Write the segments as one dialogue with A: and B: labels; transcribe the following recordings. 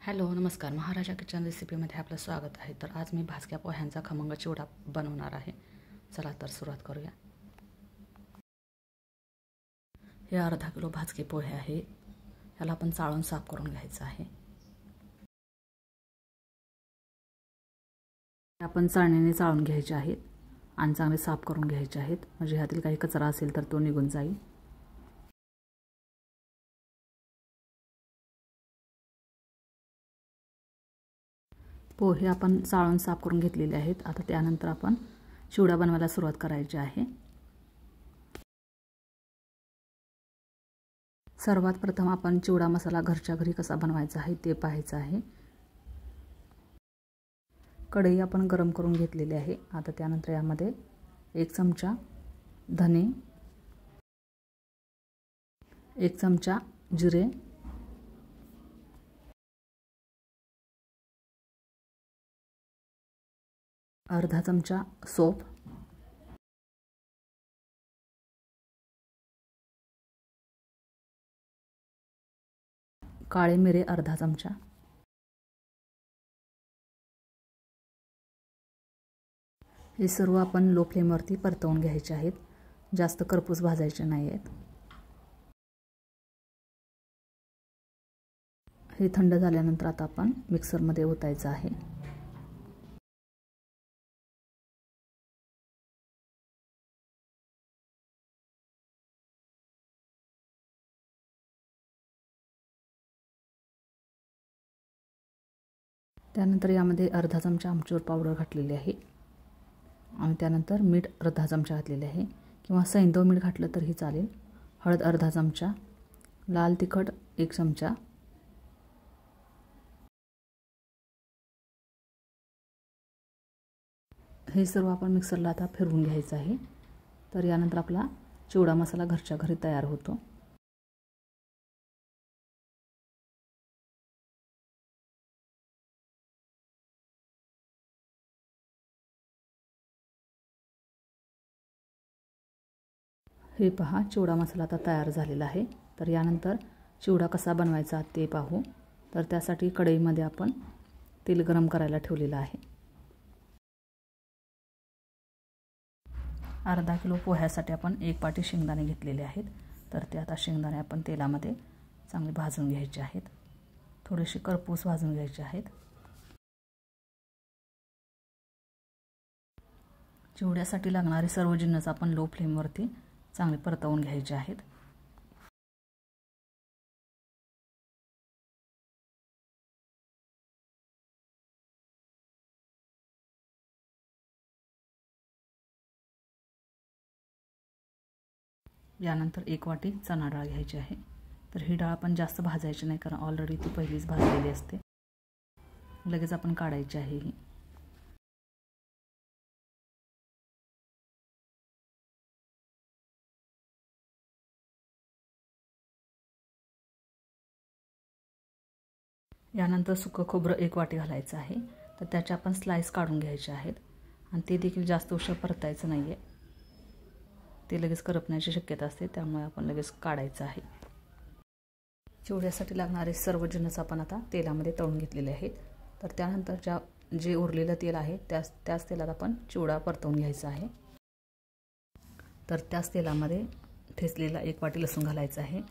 A: Hello नमस्कार. महाराजा kitchen रेसिपीमध्ये आपलं स्वागत आहे. तर आज मी भाजक्या पोह्यांचा खमंग चिवडा बनवणार आहे. चला तर सुरुवात करूया. हे अर्धा किलो भाजके पोहे आहे. ह्याला आपण चाळून साफ करून घ्यायचं आहे. आपण चाळणीने चाळून घ्यायचे आहेत आणि चांगले साफ करून घ्यायचे आहेत, म्हणजे ह्यातील काही कचरा असेल तर तो निघून जाईल. पोहे आपण चाळून साफ करून घेतलेले आहेत. आता त्यानंतर आपण चिवडा बनवायला सुरुवात करायची आहे. सर्वात प्रथम आपण चिवडा मसाला घरच्या घरी कसा बनवायचा आहे ते पाहायचं आहे. कढई आपण गरम करून घेतलेली आहे. आता त्यानंतर यामध्ये 1 चमचा धने, 1 चमचा जिरे, अर्धा चमचा सोप, काळे मिरे अर्धा चमचा, हे सर्व आपण लो फ्लेमवरती परतवून घ्यायचे आहेत. जास्त करपूस भाजायचे नाही आहेत. हे थंड झाल्यानंतर आता आपण मिक्सरमध्ये ओतायचं आहे. त्यानंतर यामध्ये अर्धा चमचा आमचूर पावडर घातलेली आहे आणि त्यानंतर मीठ अर्धा चमचा घातलेले आहे, किंवा सैंधव मीठ घातलं तरीही चालेल. हळद अर्धा चमचा, लाल तिखट 1 चमचा, हे सर्व आपण मिक्सरला आता फिरवून घ्यायचं आहे. तर यानंतर आपला चिवडा मसाला घरच्या घरी तयार होतो. हे पहा, चिवडा मसाला आता तयार झालेला आहे. तर यानंतर चिवडा कसा बनवायचा ते पाहू. तर त्यासाठी कढईमध्ये आपण तेल गरम करायला ठेवलेलं आहे. अर्धा किलो पोह्यासाठी आपण 1 वाटी शेंगदाणे घेतलेले आहेत. तर ते आता शेंगदाणे आपण तेलामध्ये चांगले भाजून घ्यायचे आहेत. थोडेसे करपूस भाजून घ्यायचे आहेत. चिवड्यासाठी लागणारे सर्व जिन्नस आपण लो फ्लेमवरती चांगले परतवून घ्यायचे आहेत. यानंतर 1 वाटी चणा डाळ घ्यायची आहे. तर ही डाळ आपण जास्त भाजायची नाही, कारण ऑलरेडी ती पहिलीच भाजलेली असते. लगेच आपण काढायची आहे ही. यानंतर सुकं खोबरं 1 वाटी घालायचं आहे. तर त्याचे आपण स्लाइस काढून घ्यायचे आहेत आणि ते देखील जास्त उशीर परतायचं नाही आहे. ते लगेच करपण्याची शक्यता असते, त्यामुळे आपण लगेच काढायचं आहे. चिवड्यासाठी लागणारे सर्व जिन्नस आपण आता तेलामध्ये तळून घेतलेले आहेत. तर त्यानंतर जे उरलेलं तेल आहे त्याच तेलात आपण चिवडा परतवून घ्यायचा आहे. तर त्याच तेलामध्ये ठेचलेला 1 वाटी लसूण घालायचा आहे.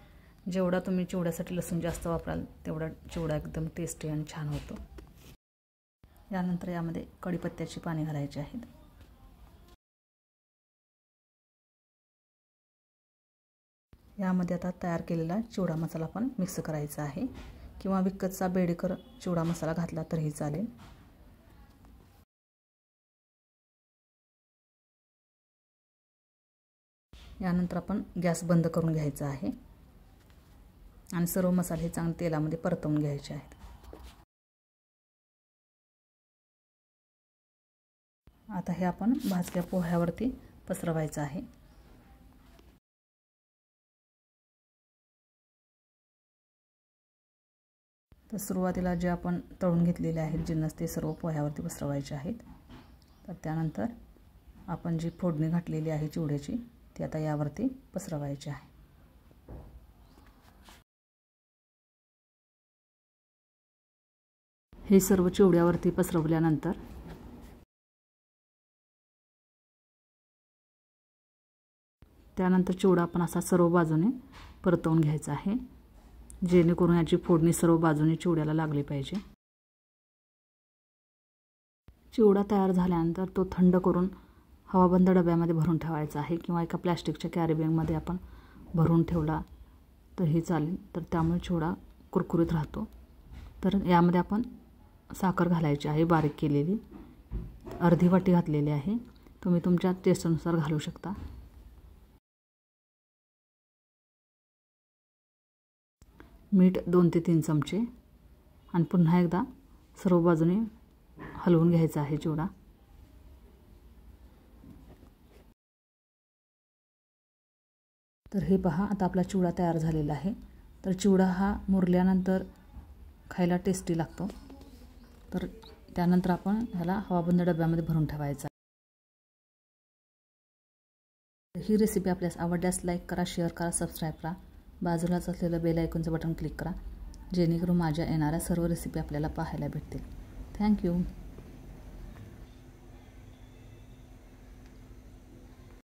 A: जेवढा तुम्ही चिवड्यासाठी लसूण जास्त वापराल तेवढा चिवडा एकदम टेस्टी आणि छान होतो. यानंतर यामध्ये कढीपत्त्याची पाने घालायची आहेत. यामध्ये आता तयार केलेला चिवडा मसाला पण मिक्स करायचा आहे, किंवा विकतचा बेडेकर चिवडा मसाला घातला तरीही चालेल. यानंतर आपण गॅस बंद करून घ्यायचा आहे आणि सर्व मसाले चांगले तेलामध्ये परतवून घ्यायचे आहेत. आता हे आपण भाजक्या पोह्यावरती पसरवायचं आहे. तर सुरुवातीला जे आपण तळून घेतलेले आहेत जिन्नस ते सर्व पोह्यावरती पसरवायचे आहेत. तर त्यानंतर आपण जी फोडणी घातलेली आहे चिवड्याची ती आता यावरती पसरवायची आहे. हे सर्व चिवड्यावरती पसरवल्यानंतर त्यानंतर चिवडा आपण असा सर्व बाजूने परतवून घ्यायचा आहे, जेणेकरून याची फोडणी सर्व बाजूने चिवड्याला लागली पाहिजे। चिवडा तयार झाल्यानंतर तो थंड करून हवाबंद डब्यामध्ये भरून ठेवायचा आहे किंवा एका प्लास्टिकच्या कॅरी बॅगमध्ये आपण भरून ठेवला तरी चालेल, तर त्यामुळे चिवडा कुरकुरीत राहतो। तर यामध्ये आपण साखर घालायची आहे, बारीक केलेली अर्धी वाटी घातलेली आहे, तुम्ही तुमच्या टेस्टनुसार घालू शकता। मीठ 2 ते 3 चमचे आणि पुन्हा एकदा सर्व बाजूने हलवून घ्यायचा आहे चिवडा। तर हे पहा, आता आपला चिवडा तयार झालेला आहे। तर चिवडा हा मुरल्यानंतर खायला टेस्टी लागतो, तर त्यानंतर आपण ह्याला हवाबंद डब्यामध्ये भरून ठेवायचा। ही रेसिपी आपल्यास आवडल्यास लाईक करा, शेअर करा, सबस्क्राईब करा, बाजूलाच असलेलं बेल आयकॉनचं बटन क्लिक करा, जेणेकरून माझ्या येणाऱ्या सर्व रेसिपी आपल्याला पाहायला भेटतील। थँक्यू।